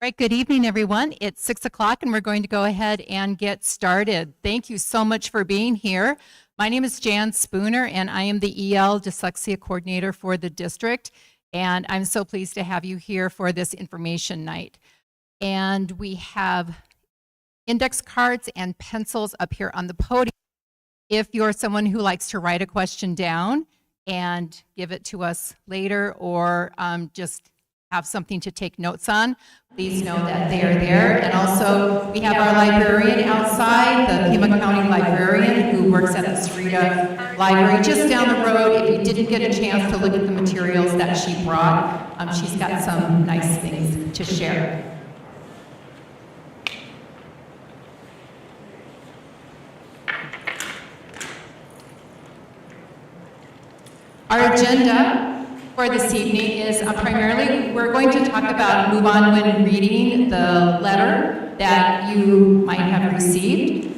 Right, good evening, everyone. It's 6 o'clock and we're going to go ahead and get started. Thank you so much for being here. My name is Jan Spooner and I am the EL Dyslexia Coordinator for the district. And I'm so pleased to have you here for this information night. And we have index cards and pencils up here on the podium. If you're someone who likes to write a question down and give it to us later, or just have something to take notes on, please know that they are there. And also, we have our librarian outside, the Pima County librarian, who works at the Sahuarita Library just down the road. If you didn't get a chance to look at the materials that she brought, she's got some nice things to share. Our agenda for this evening is primarily we're going to talk about move on when reading the letter that you might have received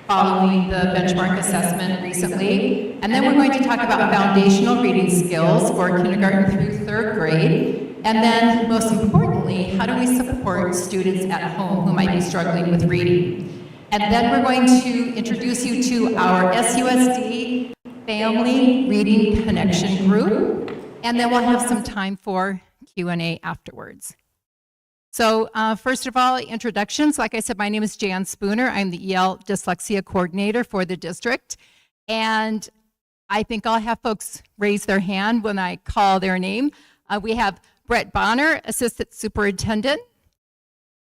following the benchmark assessment recently. And then we're going to talk about foundational reading skills for kindergarten through third grade. And then most importantly, how do we support students at home who might be struggling with reading? And then we're going to introduce you to our SUSD Family Reading Connection Group, and then we'll have some time for Q&A afterwards. So first of all, introductions. Like I said, my name is Jan Spooner. I'm the EL Dyslexia Coordinator for the district, and I think I'll have folks raise their hand when I call their name. We have Brett Bonner, Assistant Superintendent,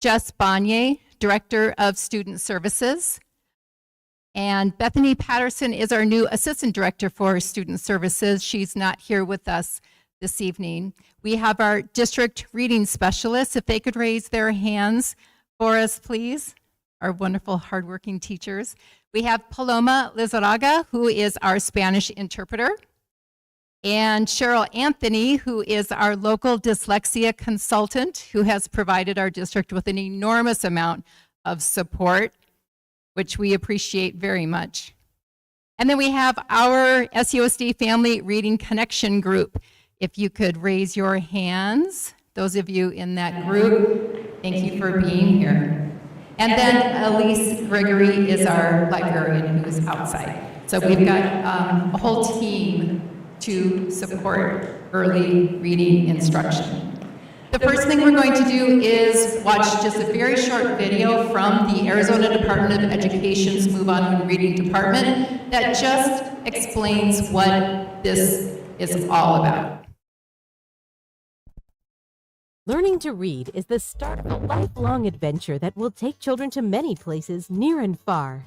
Jess Bonnier, Director of Student Services, and Bethany Patterson is our new Assistant Director for Student Services. She's not here with us this evening. We have our District Reading Specialists. If they could raise their hands for us, please. Our wonderful, hardworking teachers. We have Paloma Lizarraga, who is our Spanish interpreter. And Cheryl Anthony, who is our local dyslexia consultant, who has provided our district with an enormous amount of support, which we appreciate very much. And then we have our SUSD Family Reading Connection Group. If you could raise your hands, those of you in that group, thank you for being here. And then Elise Gregory is our librarian who is outside. So we've got a whole team to support early reading instruction. The first thing we're going to do is watch just a very short video from the Arizona Department of Education's Move On When Reading Department that just explains what this is all about. Learning to read is the start of a lifelong adventure that will take children to many places near and far.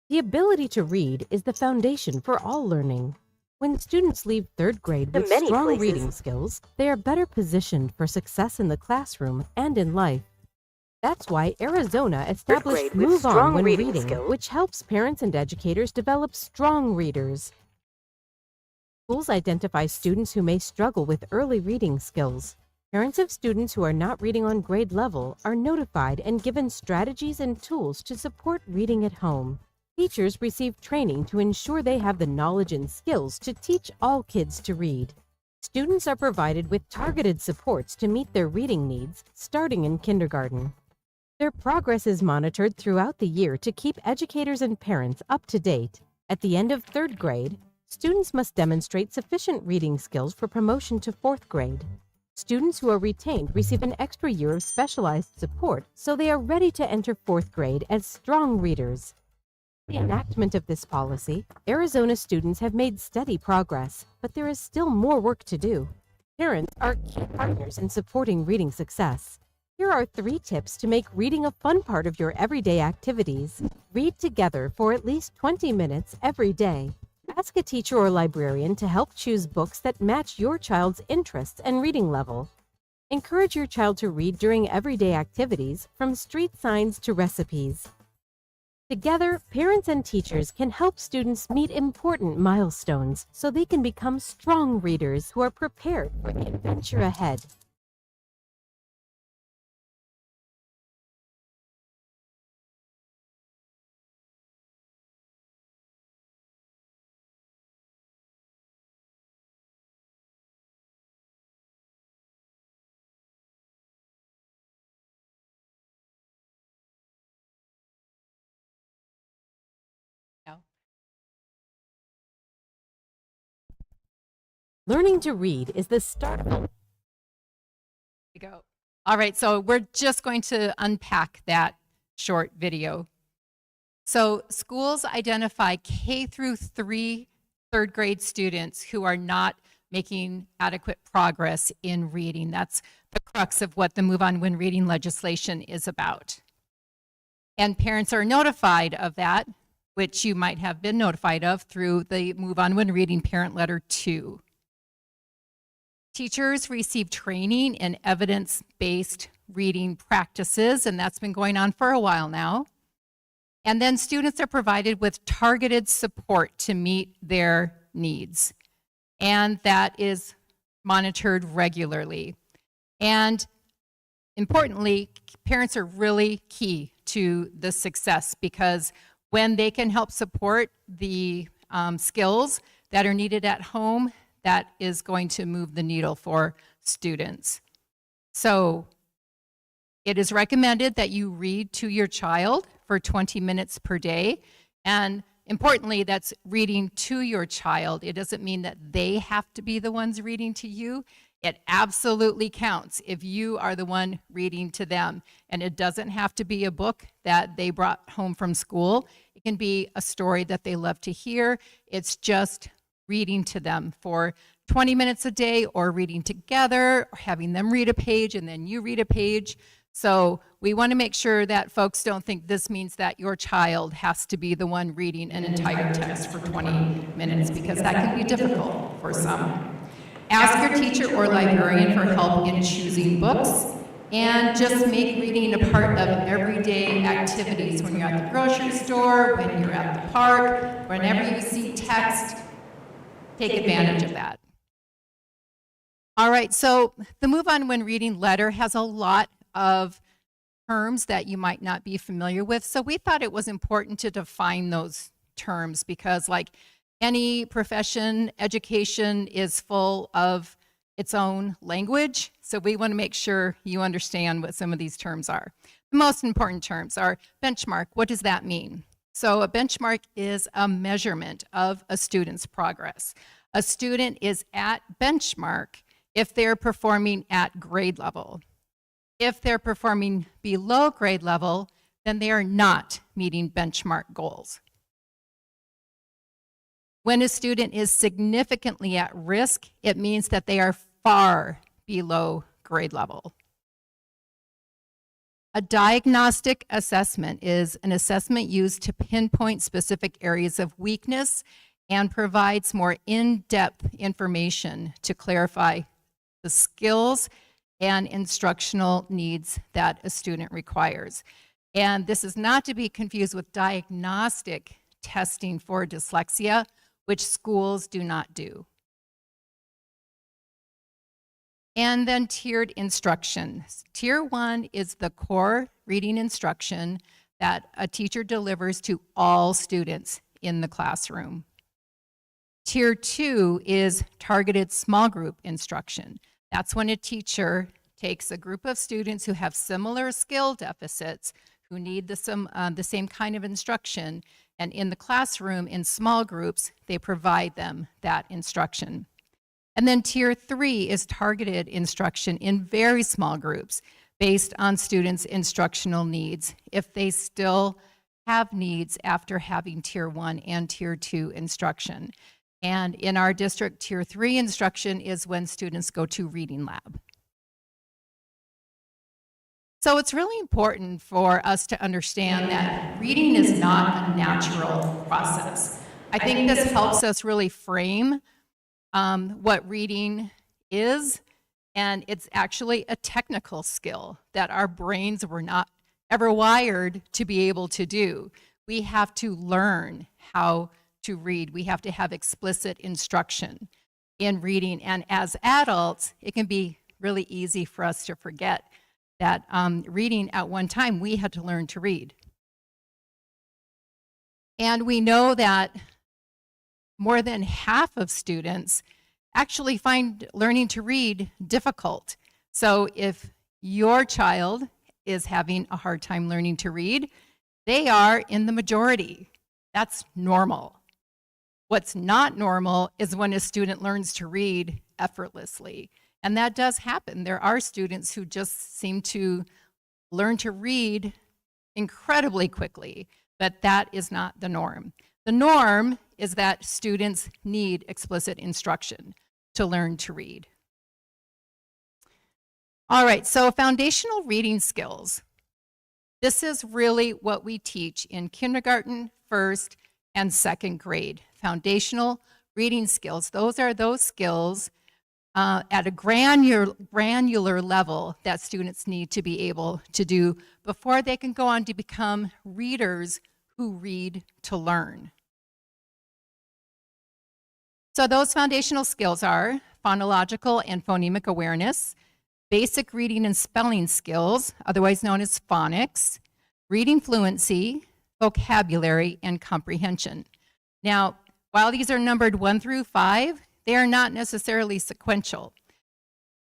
The ability to read is the foundation for all learning. When students leave third grade with strong reading skills, they are better positioned for success in the classroom and in life. That's why Arizona established Move On When Reading, which helps parents and educators develop strong readers. Schools identify students who may struggle with early reading skills. Parents of students who are not reading on grade level are notified and given strategies and tools to support reading at home. Teachers receive training to ensure they have the knowledge and skills to teach all kids to read. Students are provided with targeted supports to meet their reading needs, starting in kindergarten. Their progress is monitored throughout the year to keep educators and parents up to date. At the end of third grade, students must demonstrate sufficient reading skills for promotion to fourth grade. Students who are retained receive an extra year of specialized support so they are ready to enter fourth grade as strong readers. The enactment of this policy, Arizona students have made steady progress, but there is still more work to do. Parents are key partners in supporting reading success. Here are 3 tips to make reading a fun part of your everyday activities. Read together for at least 20 minutes every day. Ask a teacher or librarian to help choose books that match your child's interests and reading level. Encourage your child to read during everyday activities, from street signs to recipes. Together, parents and teachers can help students meet important milestones so they can become strong readers who are prepared for the adventure ahead. No. Learning to read is the start of a We go. All right, so we're just going to unpack that short video. So schools identify K through 3 third grade students who are not making adequate progress in reading. That's the crux of what the Move On When Reading legislation is about. And parents are notified of that, which you might have been notified of through the Move On When Reading Parent Letter 2. Teachers receive training in evidence-based reading practices, and that's been going on for a while now. And then students are provided with targeted support to meet their needs. And that is monitored regularly. And importantly, parents are really key to the success, because when they can help support the skills that are needed at home, that is going to move the needle for students. So it is recommended that you read to your child for 20 minutes per day. And importantly, that's reading to your child. It doesn't mean that they have to be the ones reading to you. It absolutely counts if you are the one reading to them. And it doesn't have to be a book that they brought home from school. It can be a story that they love to hear. It's just reading to them for 20 minutes a day, or reading together, or having them read a page and then you read a page. So we want to make sure that folks don't think this means that your child has to be the one reading an entire text for 20 minutes, because that can be difficult for some. Ask your teacher or librarian for help in choosing books, and just make reading a part of everyday activities. When you're at the grocery store, when you're at the park, whenever you see text, take advantage of that. All right, so the Move On When Reading letter has a lot of terms that you might not be familiar with. So we thought it was important to define those terms, because like any profession, education is full of its own language. So we want to make sure you understand what some of these terms are. The most important terms are benchmark. What does that mean? So a benchmark is a measurement of a student's progress. A student is at benchmark if they're performing at grade level. If they're performing below grade level, then they are not meeting benchmark goals. When a student is significantly at risk, it means that they are far below grade level. A diagnostic assessment is an assessment used to pinpoint specific areas of weakness and provides more in-depth information to clarify the skills and instructional needs that a student requires. And this is not to be confused with diagnostic testing for dyslexia, which schools do not do. And then tiered instruction. Tier 1 is the core reading instruction that a teacher delivers to all students in the classroom. Tier 2 is targeted small group instruction. That's when a teacher takes a group of students who have similar skill deficits, who need the same kind of instruction, and in the classroom, in small groups, they provide them that instruction. And then tier 3 is targeted instruction in very small groups based on students' instructional needs, if they still have needs after having tier 1 and tier 2 instruction. And in our district, tier 3 instruction is when students go to reading lab. So it's really important for us to understand that reading is not a natural process. I think this helps us really frame what reading is, and it's actually a technical skill that our brains were not ever wired to be able to do. We have to learn how to read. We have to have explicit instruction in reading, and as adults, it can be really easy for us to forget that reading at one time, we had to learn to read. And we know that more than half of students actually find learning to read difficult. So if your child is having a hard time learning to read, they are in the majority. That's normal. What's not normal is when a student learns to read effortlessly. And that does happen. There are students who just seem to learn to read incredibly quickly, but that is not the norm. The norm is that students need explicit instruction to learn to read. All right, so foundational reading skills. This is really what we teach in kindergarten, first, and second grade. Foundational reading skills. Those are those skills at a granular level that students need to be able to do before they can go on to become readers who read to learn. So those foundational skills are phonological and phonemic awareness, basic reading and spelling skills, otherwise known as phonics, reading fluency, vocabulary, and comprehension. Now, while these are numbered 1 through 5, they are not necessarily sequential.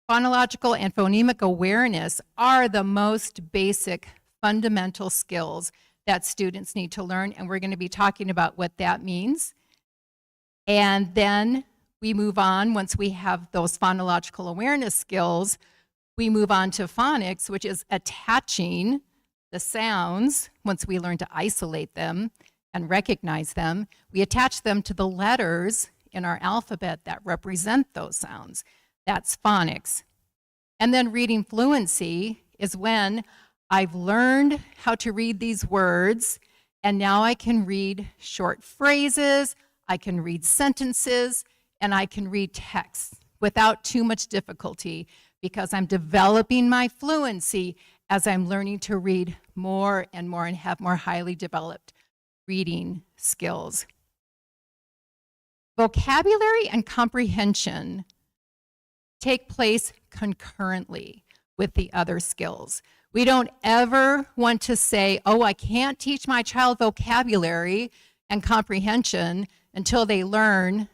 Phonological and phonemic awareness are the most basic fundamental skills that students need to learn, and we're going to be talking about what that means. And then we move on, once we have those phonological awareness skills, we move on to phonics, which is attaching the sounds. Once we learn to isolate them and recognize them, we attach them to the letters in our alphabet that represent those sounds. That's phonics. And then reading fluency is when I've learned how to read these words, and now I can read short phrases, I can read sentences, and I can read text without too much difficulty because I'm developing my fluency as I'm learning to read more and more and have more highly developed reading skills. Vocabulary and comprehension take place concurrently with the other skills. We don't ever want to say, oh, I can't teach my child vocabulary and comprehension until they learn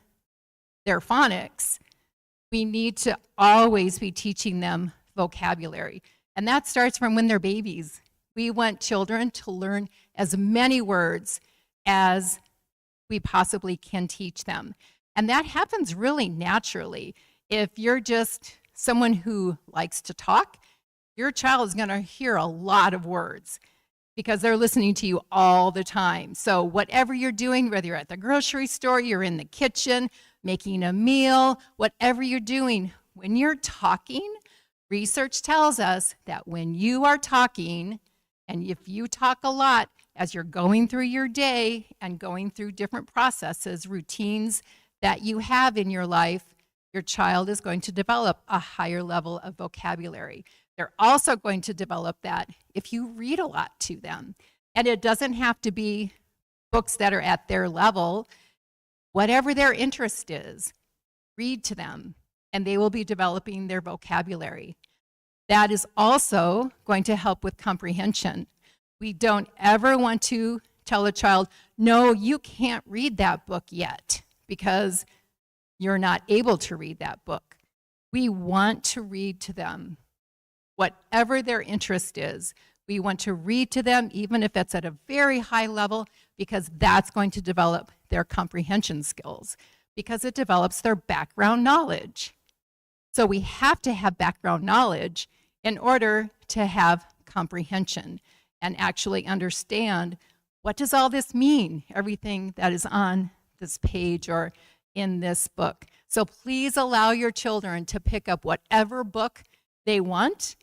their phonics. We need to always be teaching them vocabulary. And that starts from when they're babies. We want children to learn as many words as we possibly can teach them. And that happens really naturally. If you're just someone who likes to talk, your child is going to hear a lot of words because they're listening to you all the time. So whatever you're doing, whether you're at the grocery store, you're in the kitchen, making a meal, whatever you're doing, when you're talking, research tells us that when you are talking, and if you talk a lot as you're going through your day and going through different processes, routines that you have in your life, your child is going to develop a higher level of vocabulary. They're also going to develop that if you read a lot to them. And it doesn't have to be books that are at their level. Whatever their interest is, read to them, and they will be developing their vocabulary. That is also going to help with comprehension. We don't ever want to tell a child, no, you can't read that book yet because you're not able to read that book. We want to read to them. Whatever their interest is, we want to read to them, even if it's at a very high level, because that's going to develop their comprehension skills, because it develops their background knowledge. So we have to have background knowledge in order to have comprehension and actually understand, what does all this mean, everything that is on this page or in this book. So please allow your children to pick up whatever book they want,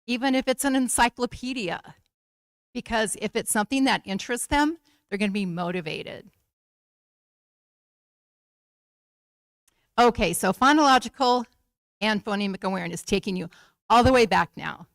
even if it's an encyclopedia, because if it's something that interests them, they're going to be motivated. Okay, so phonological and phonemic awareness, taking you all the way back now.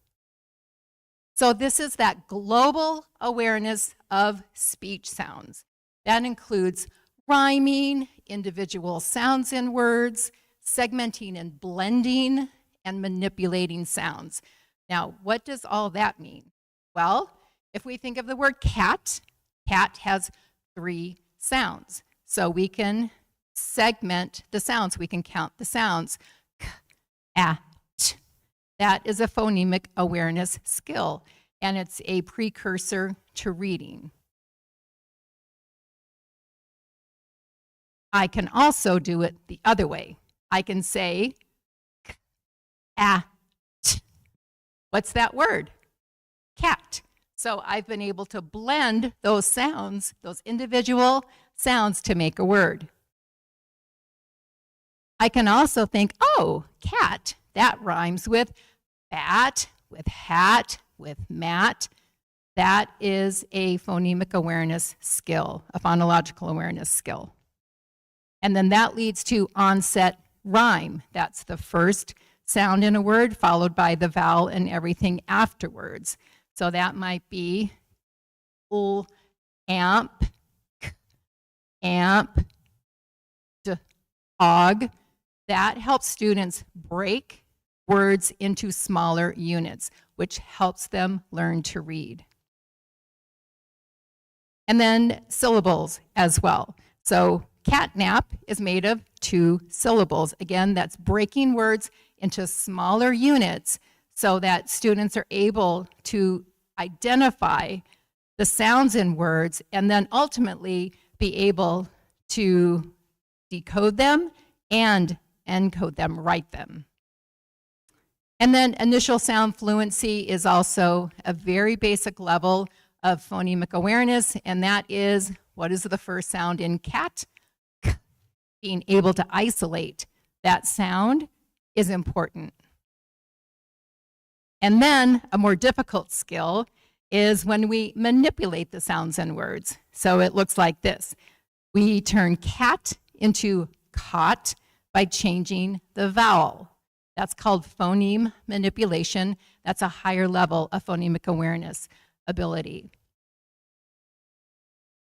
So this is that global awareness of speech sounds. That includes rhyming, individual sounds in words, segmenting and blending, and manipulating sounds. Now, what does all that mean? Well, if we think of the word cat, cat has 3 sounds. So we can segment the sounds. We can count the sounds. K, a, t. That is a phonemic awareness skill, and it's a precursor to reading. I can also do it the other way. I can say cat. What's that word? Cat. So I've been able to blend those sounds, those individual sounds, to make a word. I can also think, oh, cat, that rhymes with bat, with hat, with mat. That is a phonemic awareness skill, a phonological awareness skill. And then that leads to onset rhyme. That's the first sound in a word followed by the vowel and everything afterwards. So that might be amp, amp, og. That helps students break words into smaller units, which helps them learn to read. And then syllables as well. So catnap is made of 2 syllables. Again, that's breaking words into smaller units so that students are able to identify the sounds in words and then ultimately be able to decode them and encode them, write them. And then initial sound fluency is also a very basic level of phonemic awareness, and that is, what is the first sound in cat? K. Being able to isolate that sound is important. And then a more difficult skill is when we manipulate the sounds in words. So it looks like this. We turn cat into cot by changing the vowel. That's called phoneme manipulation. That's a higher level of phonemic awareness ability.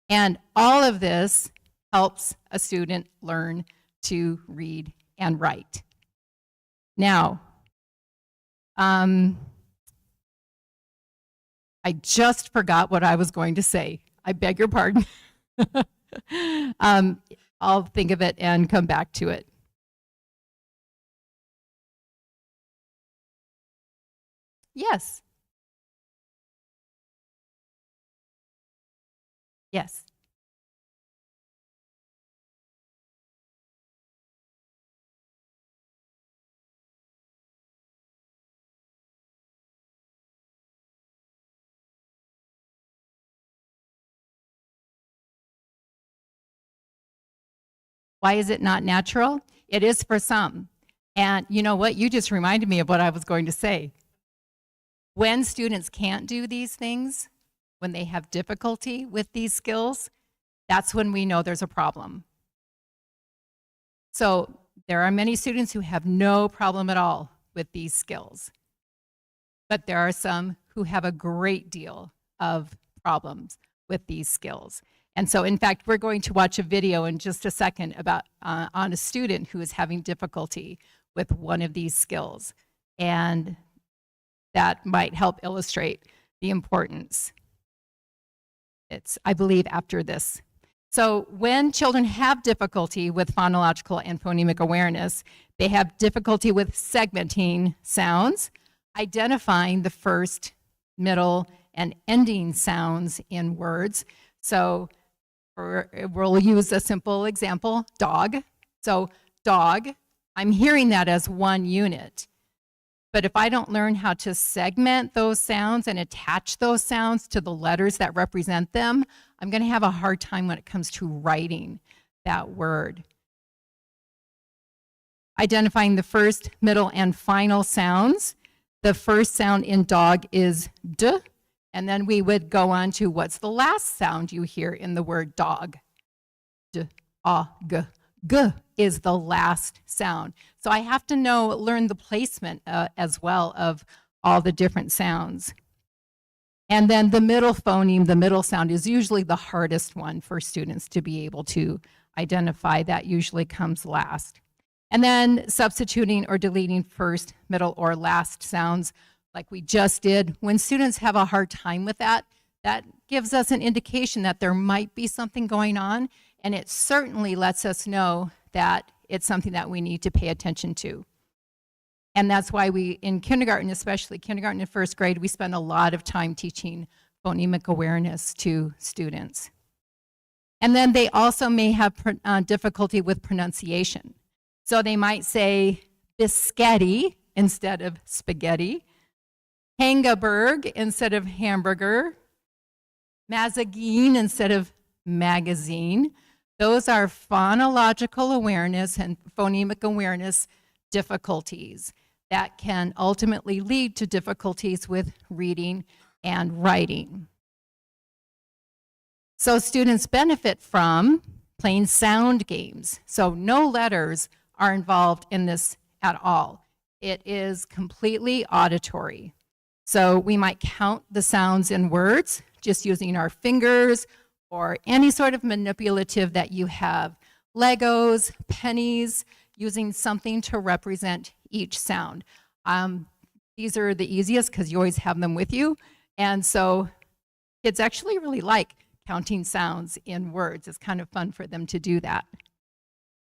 And all of this helps a student learn to read and write. Now, I just forgot what I was going to say. I beg your pardon. I'll think of it and come back to it. Yes. Yes. Why is it not natural? It is for some. And you know what? You just reminded me of what I was going to say. When students can't do these things, when they have difficulty with these skills, that's when we know there's a problem. So there are many students who have no problem at all with these skills. But there are some who have a great deal of problems with these skills. And so, in fact, we're going to watch a video in just a second about on a student who is having difficulty with one of these skills. And that might help illustrate the importance. It's, I believe, after this. So when children have difficulty with phonological and phonemic awareness, they have difficulty with segmenting sounds, identifying the first, middle, and ending sounds in words. So we'll use a simple example, dog. So dog, I'm hearing that as one unit. But if I don't learn how to segment those sounds and attach those sounds to the letters that represent them, I'm going to have a hard time when it comes to writing that word. Identifying the first, middle, and final sounds. The first sound in dog is D, and then we would go on to what's the last sound you hear in the word dog? D, A, G. G is the last sound. So I have to learn the placement as well of all the different sounds. And then the middle phoneme, the middle sound, is usually the hardest one for students to be able to identify. That usually comes last. And then substituting or deleting first, middle, or last sounds like we just did. When students have a hard time with that, that gives us an indication that there might be something going on, and it certainly lets us know that it's something that we need to pay attention to. And that's why we, in kindergarten, especially kindergarten and first grade, we spend a lot of time teaching phonemic awareness to students. And then they also may have difficulty with pronunciation. So they might say biscotti instead of spaghetti, Hangaberg instead of hamburger, mazagine instead of magazine. Those are phonological awareness and phonemic awareness difficulties that can ultimately lead to difficulties with reading and writing. So students benefit from playing sound games. So no letters are involved in this at all. It is completely auditory. So we might count the sounds in words just using our fingers or any sort of manipulative that you have. Legos, pennies, using something to represent each sound. These are the easiest because you always have them with you. And so kids actually really like counting sounds in words. It's kind of fun for them to do that.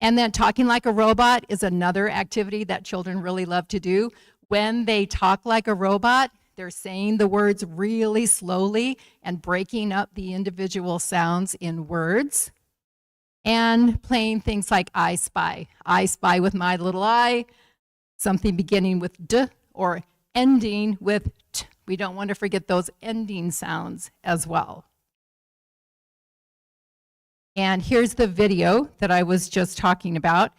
And then talking like a robot is another activity that children really love to do. When they talk like a robot, they're saying the words really slowly and breaking up the individual sounds in words. And playing things like I spy. I spy with my little eye, something beginning with D or ending with T. We don't want to forget those ending sounds as well. And here's the video that I was just talking about.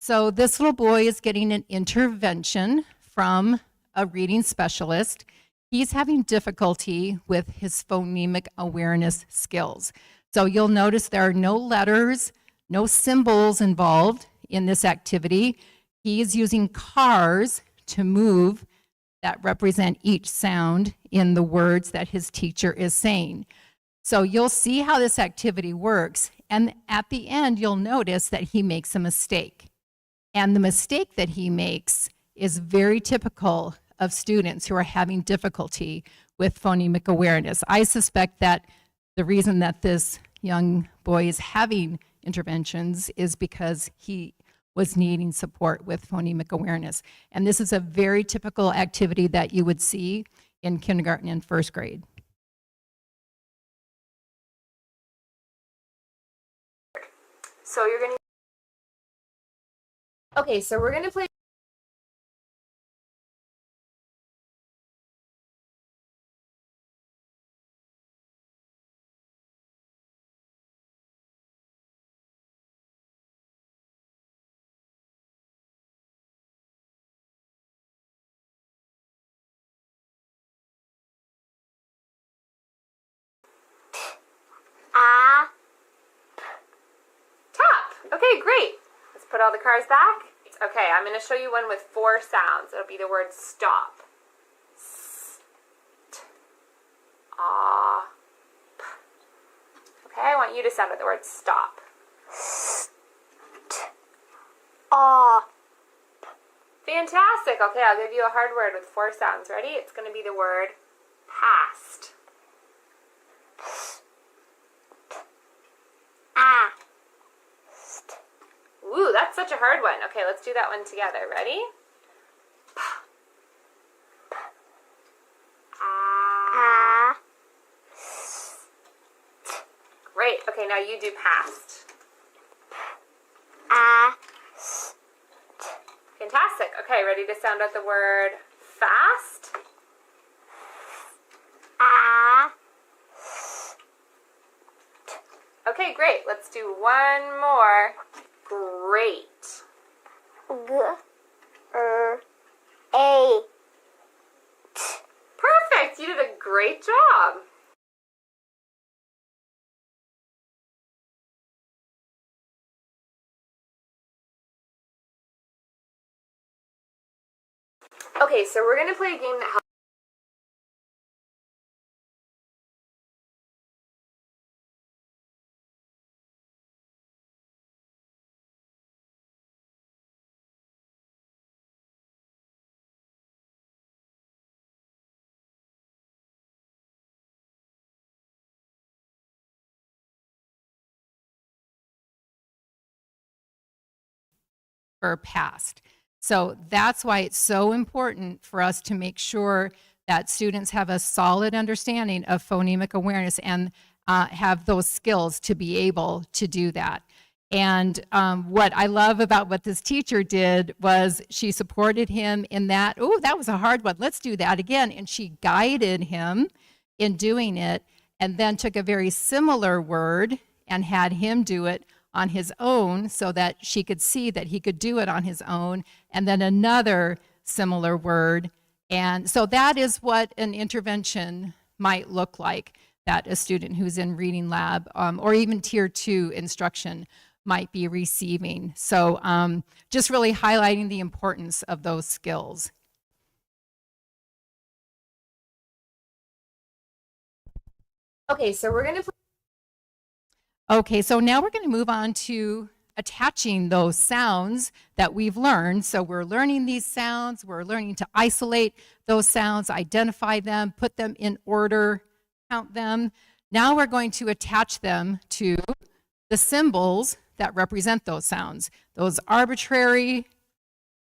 So this little boy is getting an intervention from a reading specialist. He's having difficulty with his phonemic awareness skills. So you'll notice there are no letters, no symbols involved in this activity. He is using cars to move that represent each sound in the words that his teacher is saying. So you'll see how this activity works, and at the end you'll notice that he makes a mistake. And the mistake that he makes is very typical of students who are having difficulty with phonemic awareness. I suspect that the reason that this young boy is having interventions is because he was needing support with phonemic awareness. And this is a very typical activity that you would see in kindergarten and first grade. So you're gonna. Okay, so we're gonna play. Tap. Okay, great. Let's put all the cars back. Okay, I'm going to show you one with 4 sounds. It'll be the word stop. St. Ah. P. Okay, I want you to sound out the word stop. St. Ah. Fantastic. Okay, I'll give you a hard word with 4 sounds. Ready? It's going to be the word past. Ooh, that's such a hard one. Okay, let's do that one together. Ready? Great. Okay, now you do past. Fantastic. Okay, ready to sound out the word fast? Okay, great. Let's do one more. Great. Perfect. You did a great job. Okay, so we're going to play a game that helps. For past. So that's why it's so important for us to make sure that students have a solid understanding of phonemic awareness and have those skills to be able to do that. And what I love about what this teacher did was she supported him in that, oh, that was a hard one, let's do that again. And she guided him in doing it, and then took a very similar word and had him do it on his own so that she could see that he could do it on his own, and then another similar word. And so that is what an intervention might look like that a student who's in reading lab or even tier 2 instruction might be receiving. So just really highlighting the importance of those skills. Okay, so we're going to... Okay, so now we're going to move on to attaching those sounds that we've learned. So we're learning these sounds, we're learning to isolate those sounds, identify them, put them in order, count them. Now we're going to attach them to the symbols that represent those sounds, those arbitrary,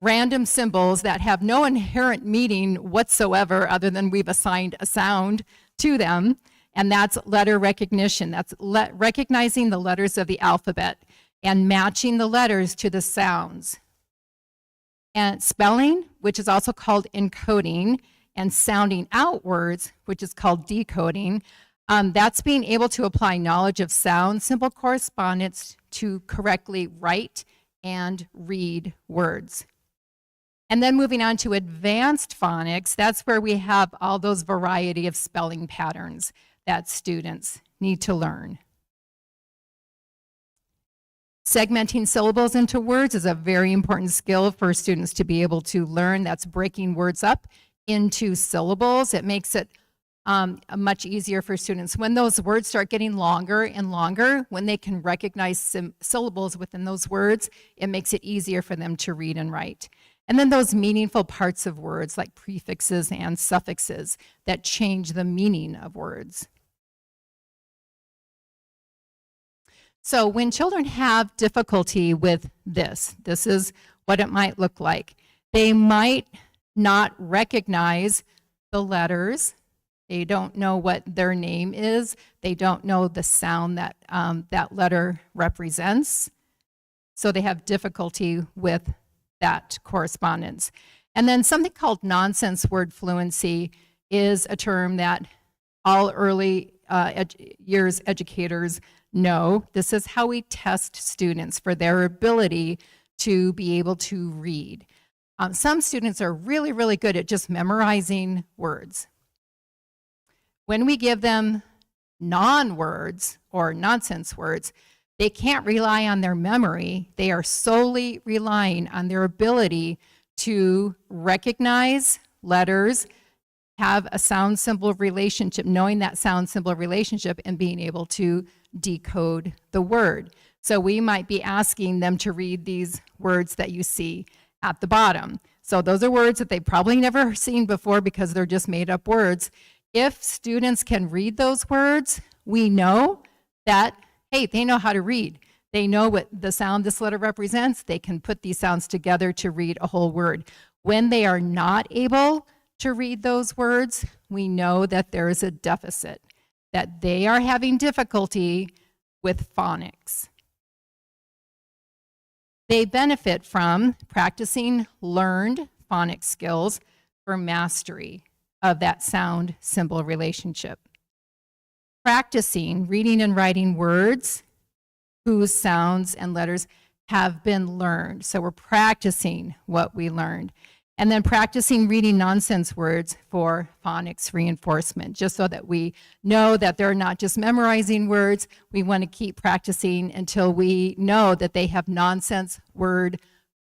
random symbols that have no inherent meaning whatsoever other than we've assigned a sound to them. And that's letter recognition. That's recognizing the letters of the alphabet and matching the letters to the sounds. And spelling, which is also called encoding, and sounding out words, which is called decoding. That's being able to apply knowledge of sound symbol correspondence to correctly write and read words. And then moving on to advanced phonics, that's where we have all those variety of spelling patterns that students need to learn. Segmenting syllables into words is a very important skill for students to be able to learn. That's breaking words up into syllables. It makes it much easier for students. When those words start getting longer and longer, when they can recognize syllables within those words, it makes it easier for them to read and write. And then those meaningful parts of words like prefixes and suffixes that change the meaning of words. So when children have difficulty with this is what it might look like. They might not recognize the letters. They don't know what their name is. They don't know the sound that that letter represents. So they have difficulty with that correspondence. And then something called nonsense word fluency is a term that all early years educators know. This is how we test students for their ability to be able to read. Some students are really, really good at just memorizing words. When we give them non-words or nonsense words, they can't rely on their memory. They are solely relying on their ability to recognize letters, have a sound symbol relationship, knowing that sound symbol relationship, and being able to decode the word. So we might be asking them to read these words that you see at the bottom. So those are words that they've probably never seen before because they're just made up words. If students can read those words, we know that, hey, they know how to read. They know what the sound this letter represents. They can put these sounds together to read a whole word. When they are not able to read those words, we know that there is a deficit, that they are having difficulty with phonics. They benefit from practicing learned phonics skills for mastery of that sound symbol relationship. Practicing reading and writing words whose sounds and letters have been learned. So we're practicing what we learned. And then practicing reading nonsense words for phonics reinforcement, just so that we know that they're not just memorizing words. We want to keep practicing until we know that they have nonsense word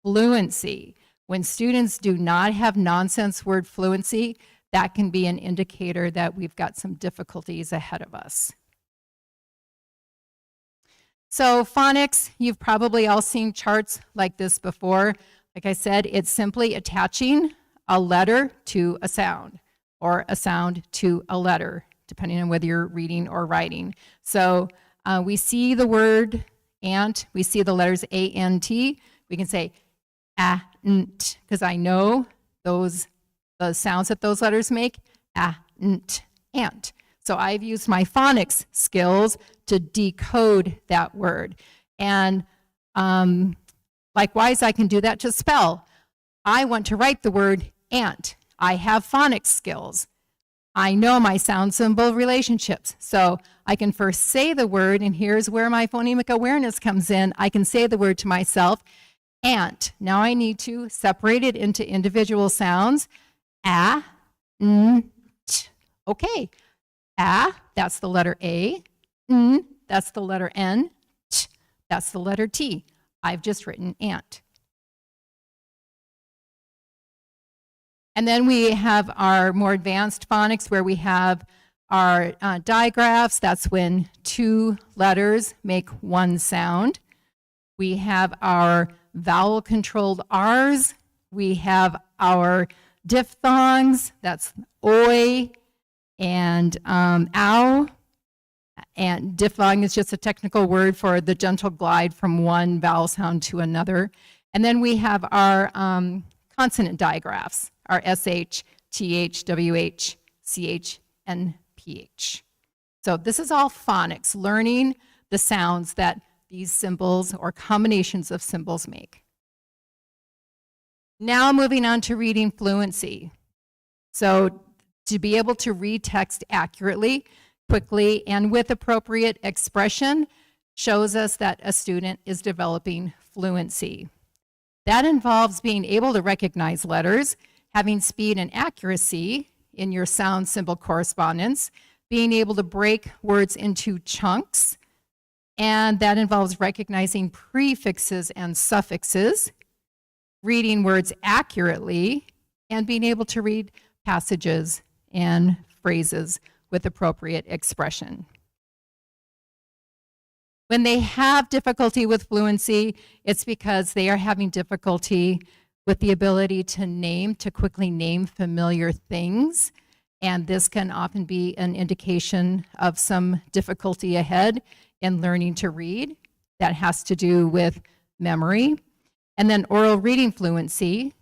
fluency. When students do not have nonsense word fluency, that can be an indicator that we've got some difficulties ahead of us. So phonics, you've probably all seen charts like this before. Like I said, it's simply attaching a letter to a sound or a sound to a letter, depending on whether you're reading or writing. So we see the word ant, we see the letters A-N-T. We can say a-nt, because I know the sounds that those letters make, a-nt, ant. So I've used my phonics skills to decode that word. And likewise, I can do that to spell. I want to write the word ant. I have phonics skills. I know my sound symbol relationships. So I can first say the word, and here's where my phonemic awareness comes in. I can say the word to myself, ant. Now I need to separate it into individual sounds. A, n, t. Okay. A, that's the letter A. N, that's the letter N. T, that's the letter T. I've just written ant. And then we have our more advanced phonics where we have our digraphs. That's when two letters make one sound. We have our vowel-controlled R's. We have our diphthongs. That's oi and ow. And diphthong is just a technical word for the gentle glide from one vowel sound to another. And then we have our consonant digraphs, our SH, TH, WH, CH, and PH. So this is all phonics, learning the sounds that these symbols or combinations of symbols make. Now moving on to reading fluency. So to be able to read text accurately, quickly, and with appropriate expression shows us that a student is developing fluency. That involves being able to recognize letters, having speed and accuracy in your sound symbol correspondence, being able to break words into chunks, and that involves recognizing prefixes and suffixes, reading words accurately, and being able to read passages and phrases with appropriate expression. When they have difficulty with fluency, it's because they are having difficulty with the ability to quickly name familiar things. And this can often be an indication of some difficulty ahead in learning to read. That has to do with memory. And then oral reading fluency,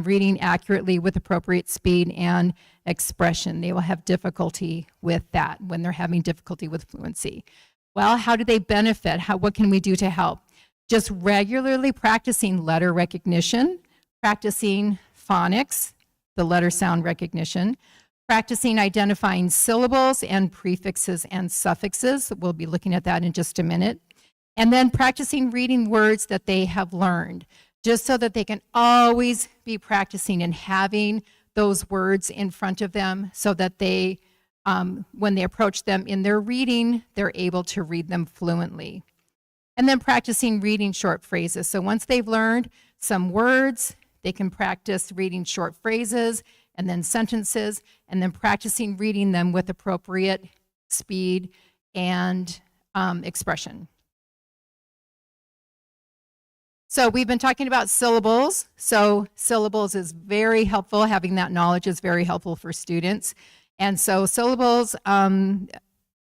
reading accurately with appropriate speed and expression. They will have difficulty with that when they're having difficulty with fluency. Well, how do they benefit? What can we do to help? Just regularly practicing letter recognition, practicing phonics, the letter sound recognition, practicing identifying syllables and prefixes and suffixes. We'll be looking at that in just a minute. And then practicing reading words that they have learned, just so that they can always be practicing and having those words in front of them so that they when they approach them in their reading, they're able to read them fluently. And then practicing reading short phrases. So once they've learned some words, they can practice reading short phrases and then sentences, and then practicing reading them with appropriate speed and expression. So we've been talking about syllables. So syllables is very helpful. Having that knowledge is very helpful for students. And so syllables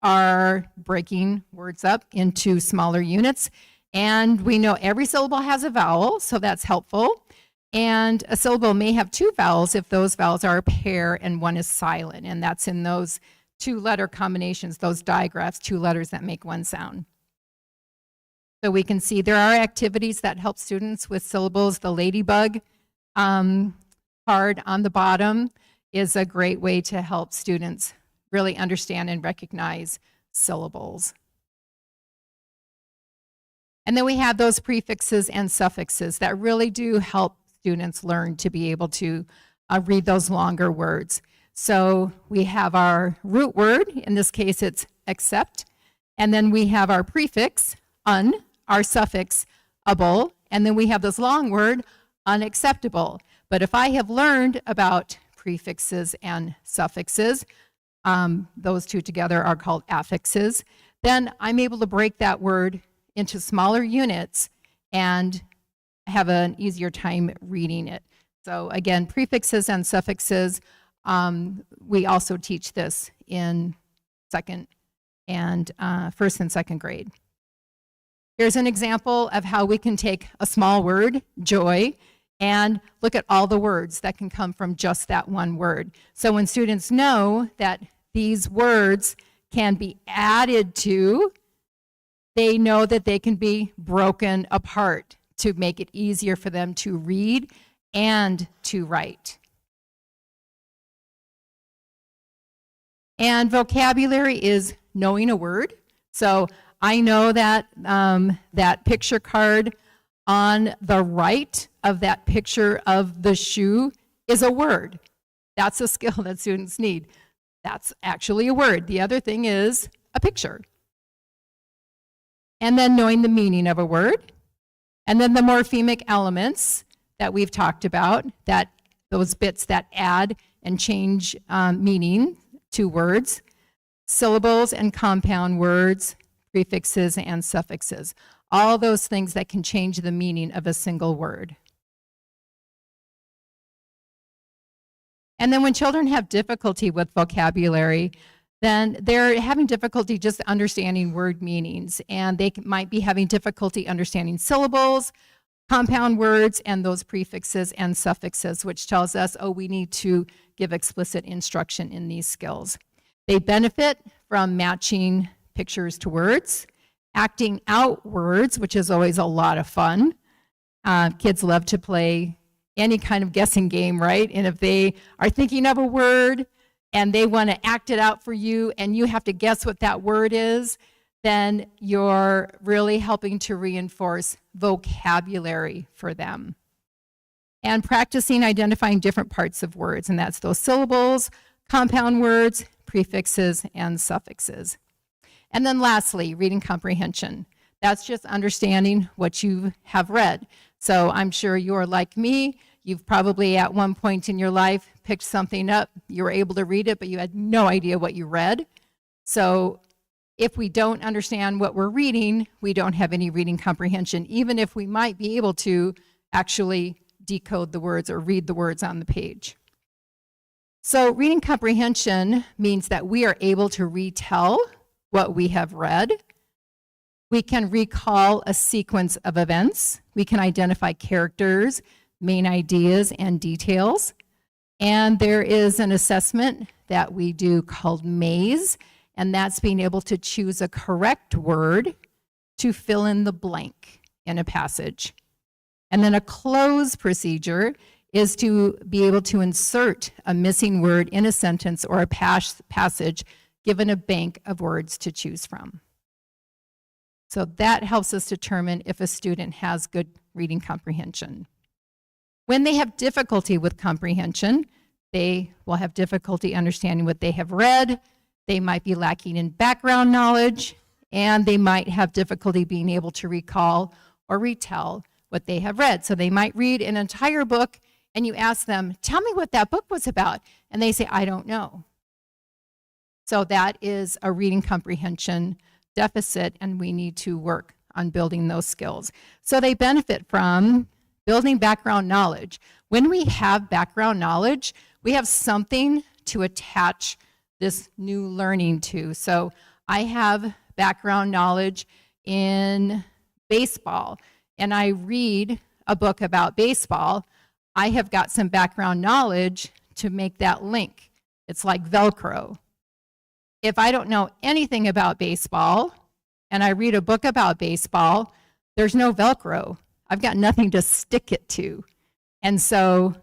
are breaking words up into smaller units. And we know every syllable has a vowel, so that's helpful. And a syllable may have two vowels if those vowels are a pair and one is silent. And that's in those two-letter combinations, those digraphs, two letters that make one sound. So we can see there are activities that help students with syllables. The ladybug card on the bottom is a great way to help students really understand and recognize syllables. And then we have those prefixes and suffixes that really do help students learn to be able to read those longer words. So we have our root word, in this case it's accept, and then we have our prefix, un, our suffix, able, and then we have this long word, unacceptable. But if I have learned about prefixes and suffixes, those two together are called affixes, then I'm able to break that word into smaller units and have an easier time reading it. So again, prefixes and suffixes, we also teach this in first and second grade. Here's an example of how we can take a small word, joy, and look at all the words that can come from just that one word. So when students know that these words can be added to, they know that they can be broken apart to make it easier for them to read and to write. And vocabulary is knowing a word. So I know that that picture card on the right of that picture of the shoe is a word. That's a skill that students need. That's actually a word. The other thing is a picture. And then knowing the meaning of a word. And then the morphemic elements that we've talked about, that those bits that add and change meaning to words, syllables and compound words, prefixes and suffixes. All those things that can change the meaning of a single word. And then when children have difficulty with vocabulary, then they're having difficulty just understanding word meanings, and they might be having difficulty understanding syllables, compound words, and those prefixes and suffixes, which tells us, oh, we need to give explicit instruction in these skills. They benefit from matching pictures to words, acting out words, which is always a lot of fun. Kids love to play any kind of guessing game, right? And if they are thinking of a word and they want to act it out for you and you have to guess what that word is, then you're really helping to reinforce vocabulary for them. And practicing identifying different parts of words, and that's those syllables, compound words, prefixes, and suffixes. And then lastly, reading comprehension. That's just understanding what you have read. So I'm sure you're like me. You've probably at one point in your life picked something up, you were able to read it, but you had no idea what you read. So if we don't understand what we're reading, we don't have any reading comprehension, even if we might be able to actually decode the words or read the words on the page. So reading comprehension means that we are able to retell what we have read. We can recall a sequence of events. We can identify characters, main ideas, and details. And there is an assessment that we do called MAZE, and that's being able to choose a correct word to fill in the blank in a passage. And then a close procedure is to be able to insert a missing word in a sentence or a passage given a bank of words to choose from. So that helps us determine if a student has good reading comprehension. When they have difficulty with comprehension, they will have difficulty understanding what they have read, they might be lacking in background knowledge, and they might have difficulty being able to recall or retell what they have read. So they might read an entire book and you ask them, tell me what that book was about, and they say, I don't know. So that is a reading comprehension deficit, and we need to work on building those skills. So they benefit from building background knowledge. When we have background knowledge, we have something to attach this new learning to. So I have background knowledge in baseball, and I read a book about baseball. I have got some background knowledge to make that link. It's like Velcro. If I don't know anything about baseball and I read a book about baseball, there's no Velcro. I've got nothing to stick it to. And so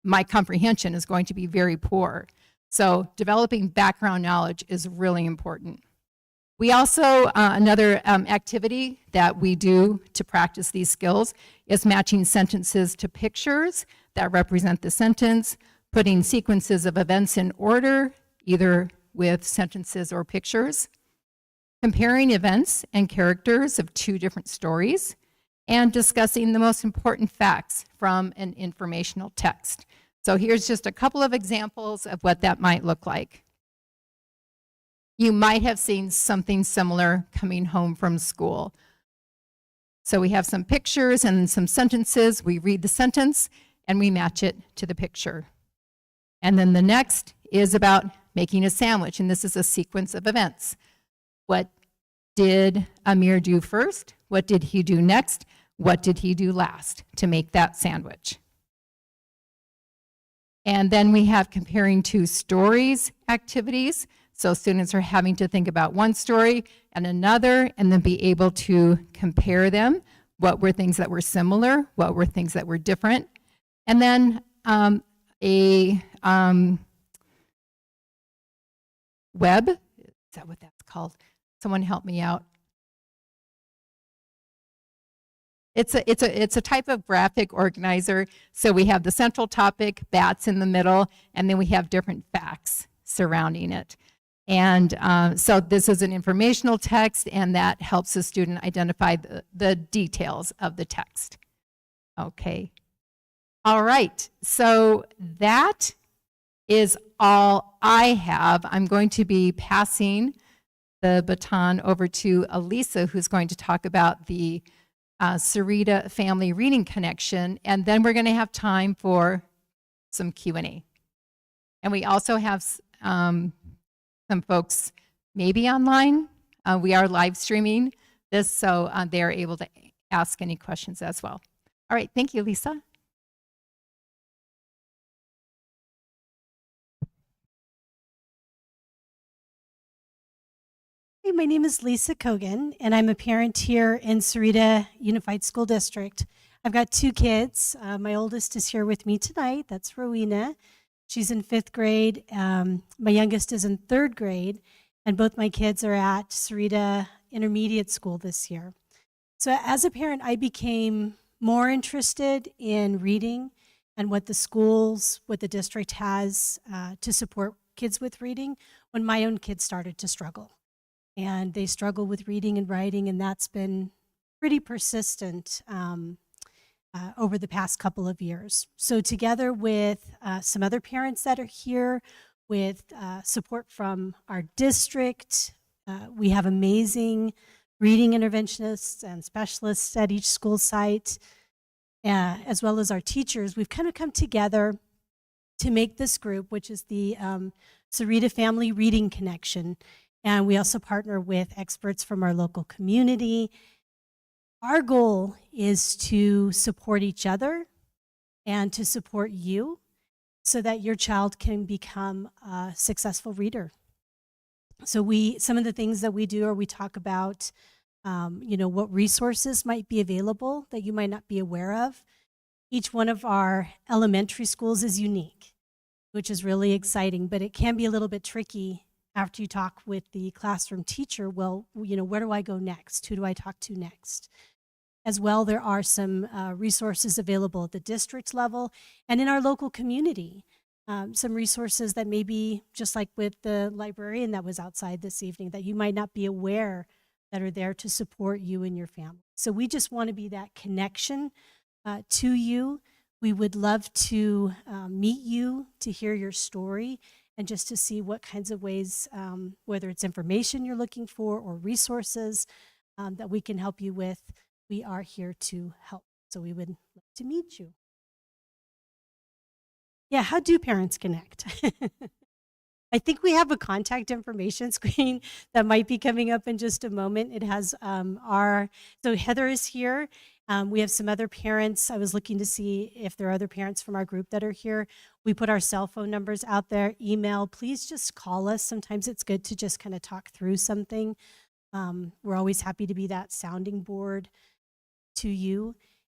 my comprehension is going to be very poor. So developing background knowledge is really important. We also, another activity that we do to practice these skills is matching sentences to pictures that represent the sentence, putting sequences of events in order, either with sentences or pictures, comparing events and characters of two different stories, and discussing the most important facts from an informational text. So here's just a couple of examples of what that might look like. You might have seen something similar coming home from school. So we have some pictures and some sentences. We read the sentence and we match it to the picture. And then the next is about making a sandwich, and this is a sequence of events. What did Amir do first? What did he do next? What did he do last to make that sandwich? And then we have comparing two stories activities. So students are having to think about one story and another and then be able to compare them. What were things that were similar? What were things that were different? And then web, is that what that's called? Someone help me out. It's a type of graphic organizer. So we have the central topic, bats in the middle, and then we have different facts surrounding it. And so this is an informational text, and that helps the student identify the details of the text. Okay. All right. So that is all I have. I'm going to be passing the baton over to Elisa, who's going to talk about the Sahuarita Family Reading Connection, and then we're going to have time for some Q&A. And we also have some folks maybe online. We are live streaming this, so they are able to ask any questions as well. All right, thank you, Lisa. Hey, my name is Lisa Kogan, and I'm a parent here in Sahuarita Unified School District. I've got two kids. My oldest is here with me tonight. That's Rowena. She's in 5th grade. My youngest is in 3rd grade, and both my kids are at Sahuarita Intermediate School this year. So as a parent, I became more interested in reading and what the district has to support kids with reading when my own kids started to struggle. And they struggle with reading and writing, and that's been pretty persistent over the past couple of years. So together with some other parents that are here, with support from our district, we have amazing reading interventionists and specialists at each school site, as well as our teachers. We've kind of come together to make this group, which is the Sahuarita Family Reading Connection. And we also partner with experts from our local community. Our goal is to support each other and to support you so that your child can become a successful reader. So some of the things that we do are we talk about, what resources might be available that you might not be aware of. Each one of our elementary schools is unique, which is really exciting, but it can be a little bit tricky after you talk with the classroom teacher. Well, where do I go next? Who do I talk to next? As well, there are some resources available at the district level and in our local community. Some resources that may be just like with the librarian that was outside this evening that you might not be aware that are there to support you and your family. So we just want to be that connection to you. We would love to meet you, to hear your story, and just to see what kinds of ways, whether it's information you're looking for or resources that we can help you with. We are here to help. So we would love to meet you. Yeah, how do parents connect? I think we have a contact information screen that might be coming up in just a moment. It has so Heather is here. We have some other parents. I was looking to see if there are other parents from our group that are here. We put our cell phone numbers out there, email. Please just call us. Sometimes it's good to just kind of talk through something. We're always happy to be that sounding board to you.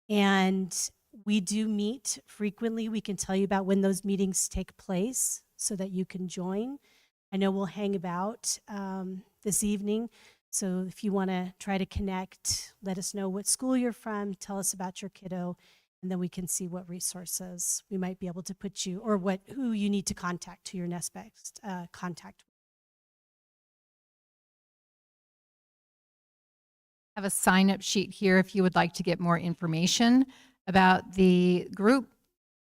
And we do meet frequently. We can tell you about when those meetings take place so that you can join. I know we'll hang about this evening. So if you want to try to connect, let us know what school you're from, tell us about your kiddo, and then we can see what resources we might be able to put you, or who you need to contact to your next best contact. I have a sign-up sheet here if you would like to get more information about the group.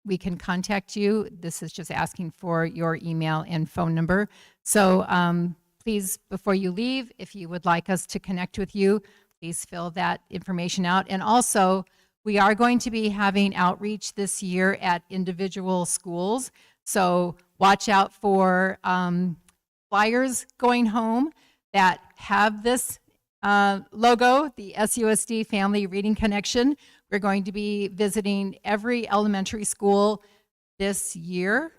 We can contact you. This is just asking for your email and phone number. So please, before you leave, if you would like us to connect with you, please fill that information out. And also, we are going to be having outreach this year at individual schools. So watch out for flyers going home that have this logo, the SUSD Family Reading Connection. We're going to be visiting every elementary school this year.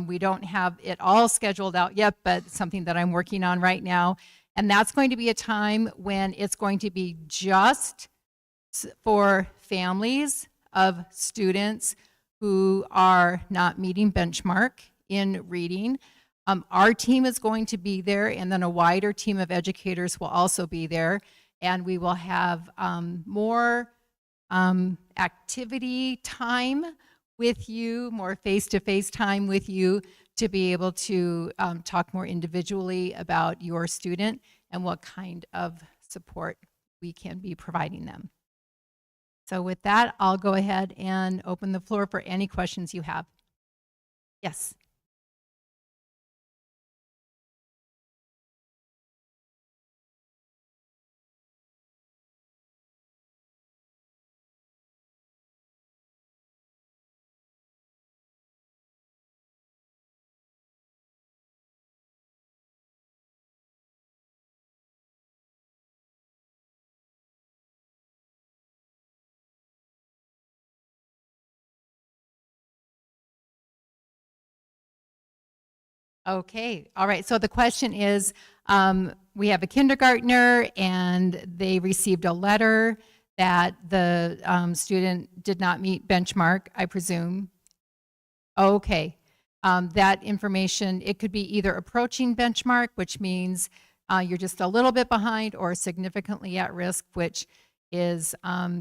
We don't have it all scheduled out yet, but it's something that I'm working on right now. And that's going to be a time when it's going to be just for families of students who are not meeting benchmark in reading. Our team is going to be there, and then a wider team of educators will also be there. And we will have more activity time with you, more face-to-face time with you, to be able to talk more individually about your student and what kind of support we can be providing them. So with that, I'll go ahead and open the floor for any questions you have. Yes. Okay, all right. So the question is, we have a kindergartner and they received a letter that the student did not meet benchmark, I presume. Okay, that information, it could be either approaching benchmark, which means you're just a little bit behind, or significantly at risk, which is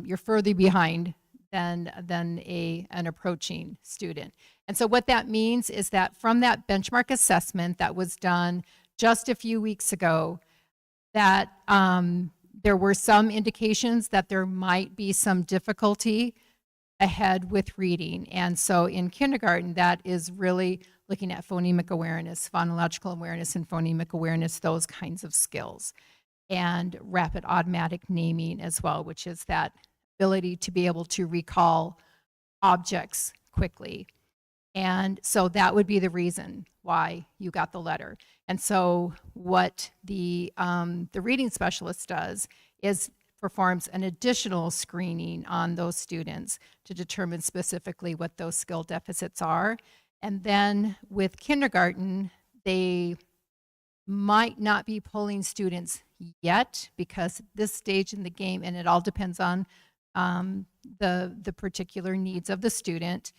you're further behind than an approaching student. And so what that means is that from that benchmark assessment that was done just a few weeks ago, that there were some indications that there might be some difficulty ahead with reading. And so in kindergarten, that is really looking at phonemic awareness, phonological awareness and phonemic awareness, those kinds of skills. And rapid automatic naming as well, which is that ability to be able to recall objects quickly. And so that would be the reason why you got the letter. And so what the reading specialist does is performs an additional screening on those students to determine specifically what those skill deficits are. And then with kindergarten, they might not be pulling students yet, because this stage in the game, and it all depends on the particular needs of the student.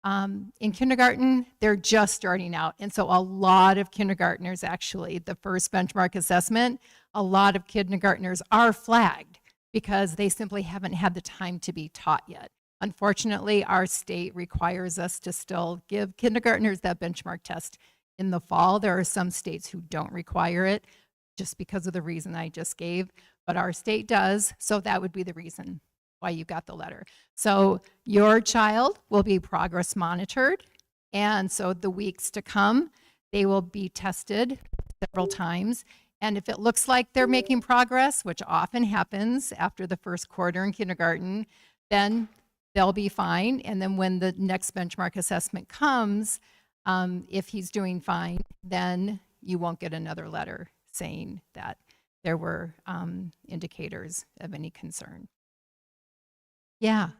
In kindergarten, they're just starting out. And so a lot of kindergartners, actually, the first benchmark assessment, a lot of kindergartners are flagged because they simply haven't had the time to be taught yet. Unfortunately, our state requires us to still give kindergartners that benchmark test in the fall. There are some states who don't require it just because of the reason I just gave, but our state does, so that would be the reason why you got the letter. So your child will be progress monitored, and so the weeks to come, they will be tested several times. And if it looks like they're making progress, which often happens after the first quarter in kindergarten, then they'll be fine. And then when the next benchmark assessment comes, if he's doing fine, then you won't get another letter saying that there were indicators of any concern. Yeah.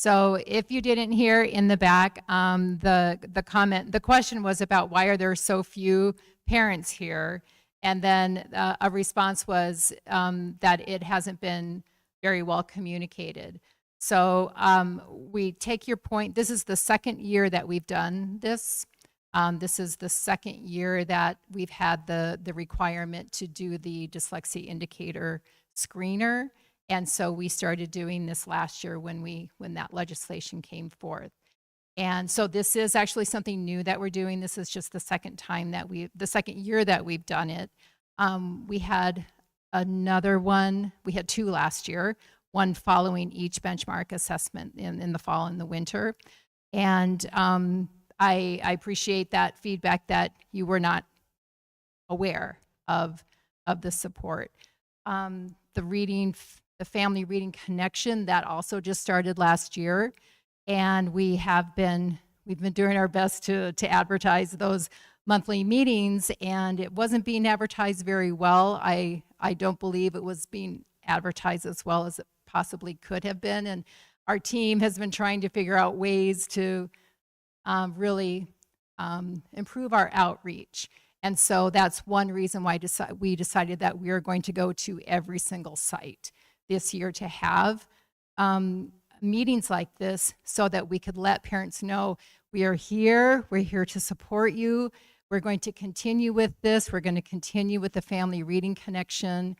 So if you didn't hear in the back, the question was about why are there so few parents here? And then a response was that it hasn't been very well communicated. So we take your point. This is the second year that we've done this. This is the second year that we've had the requirement to do the dyslexia indicator screener. And so we started doing this last year when that legislation came forth. And so this is actually something new that we're doing. This is just the second year that we've done it. We had another one, we had two last year, one following each benchmark assessment in the fall and the winter. And I appreciate that feedback that you were not aware of the support. The Family Reading Connection, that also just started last year. And we've been doing our best to advertise those monthly meetings, and it wasn't being advertised very well. I don't believe it was being advertised as well as it possibly could have been. And our team has been trying to figure out ways to really improve our outreach. And so that's one reason why we decided that we are going to go to every single site this year to have meetings like this so that we could let parents know we are here, we're here to support you, we're going to continue with this, we're going to continue with the Family Reading Connection,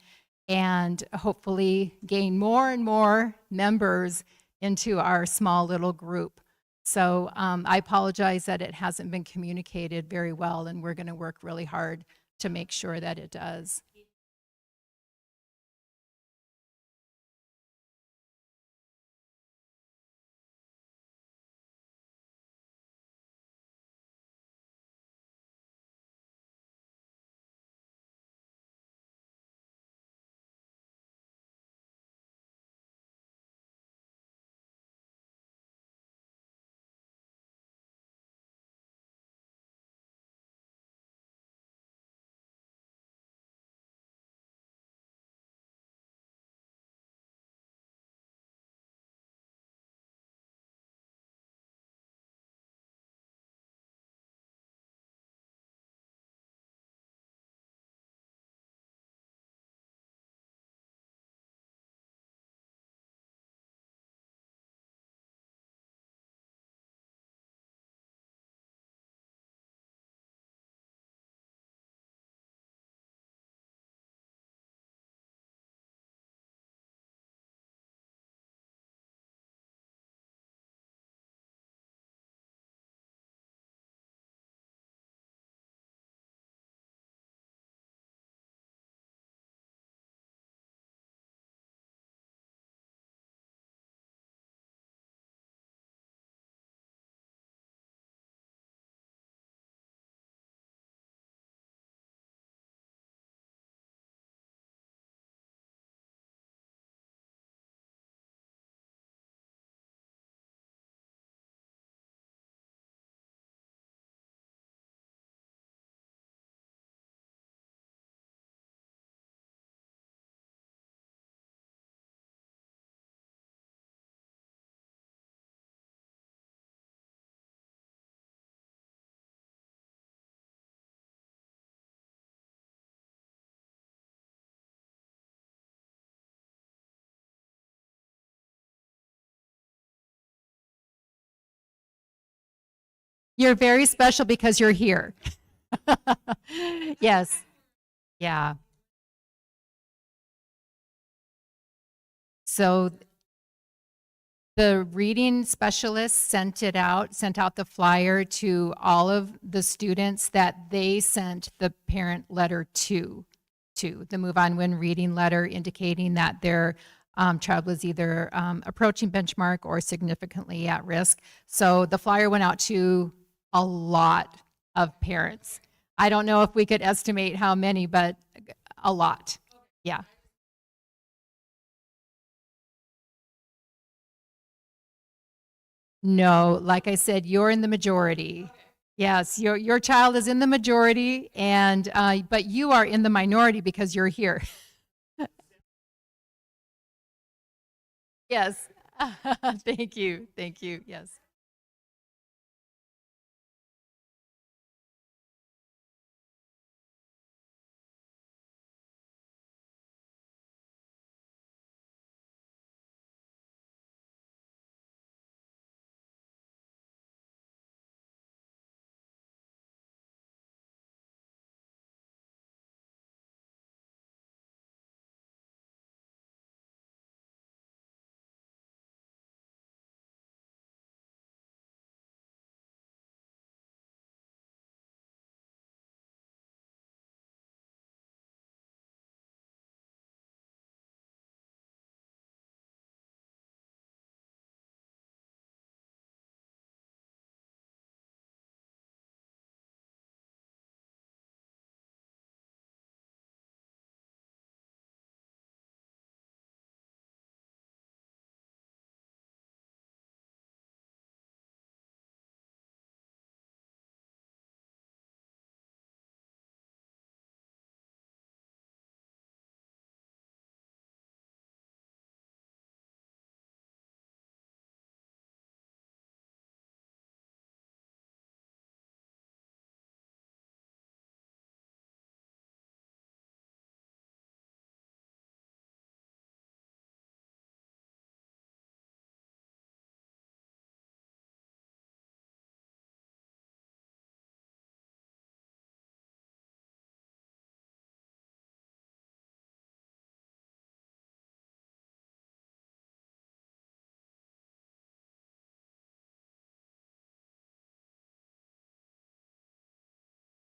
and hopefully gain more and more members into our small little group. So I apologize that it hasn't been communicated very well, and we're going to work really hard to make sure that it does. You're very special because you're here. Yes. Yeah. So the reading specialist sent out the flyer to all of the students that they sent the parent letter to the Move On When reading letter indicating that their child was either approaching benchmark or significantly at risk. So the flyer went out to a lot of parents. I don't know if we could estimate how many, but a lot. Yeah. No, like I said, you're in the majority. Yes, your child is in the majority, and but you are in the minority because you're here. Yes, Thank you. Thank you. Yes.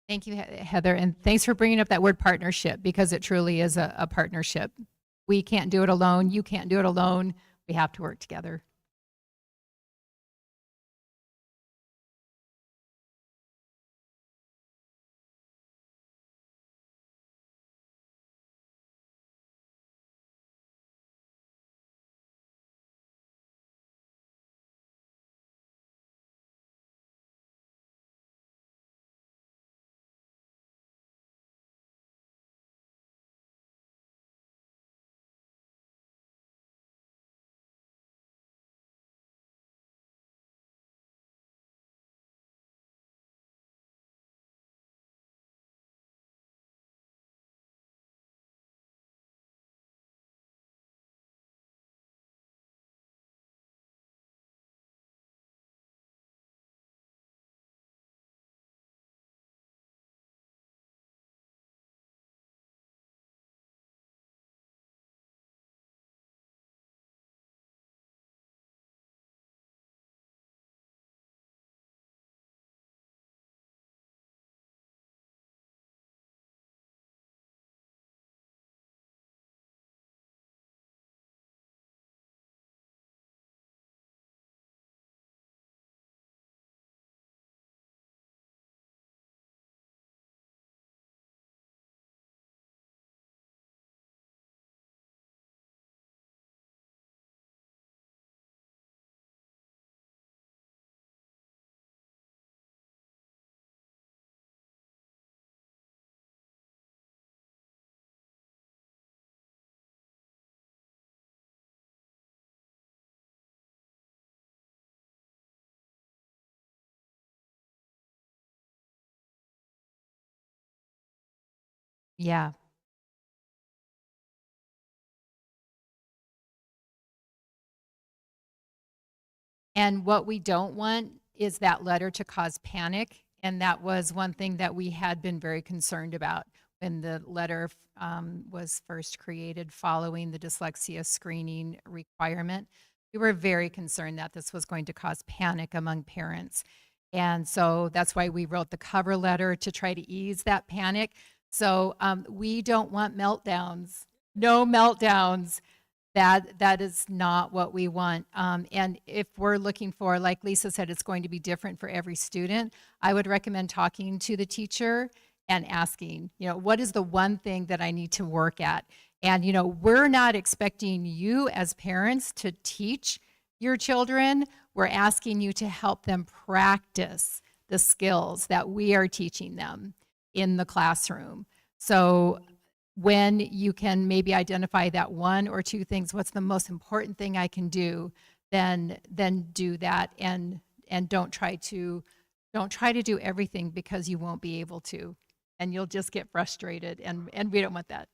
Thank you, Heather, and thanks for bringing up that word partnership because it truly is a partnership. We can't do it alone. You can't do it alone. We have to work together. Yeah. And what we don't want is that letter to cause panic. And that was one thing that we had been very concerned about when the letter was first created following the dyslexia screening requirement. We were very concerned that this was going to cause panic among parents. And so that's why we wrote the cover letter to try to ease that panic. So we don't want meltdowns, no meltdowns. That is not what we want. And if we're looking for, like Lisa said, it's going to be different for every student, I would recommend talking to the teacher and asking, what is the one thing that I need to work at? And, we're not expecting you as parents to teach your children. We're asking you to help them practice the skills that we are teaching them in the classroom. So when you can maybe identify that one or two things, what's the most important thing I can do, then do that, and don't try to do everything, because you won't be able to, and you'll just get frustrated, and we don't want that.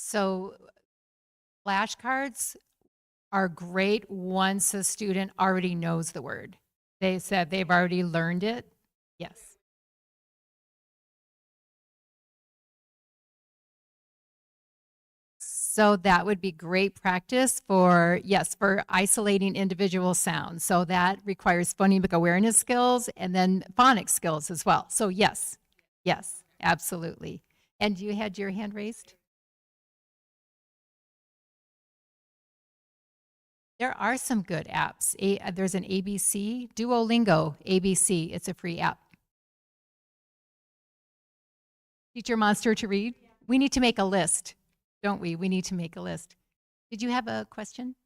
So flashcards are great once a student already knows the word. They said they've already learned it. Yes. So that would be great practice for, yes, for isolating individual sounds. So that requires phonemic awareness skills and then phonics skills as well. So yes, yes, absolutely. And you had your hand raised? There are some good apps. There's an ABC, Duolingo ABC. It's a free app. Teach your monster to read. We need to make a list, don't we? We need to make a list. Did you have a question?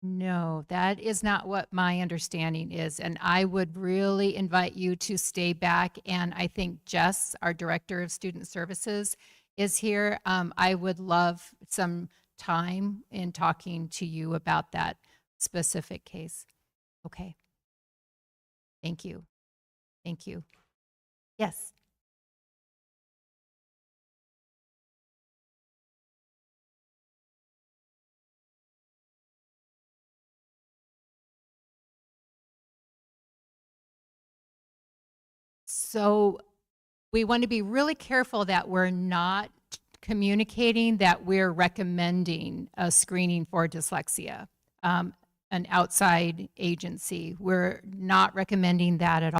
No, that is not what my understanding is. And I would really invite you to stay back. And I think Jess, our Director of Student Services, is here. I would love some time in talking to you about that specific case. Okay. Thank you. Thank you. Yes. So we want to be really careful that we're not communicating that we're recommending a screening for dyslexia, an outside agency. We're not recommending that at all.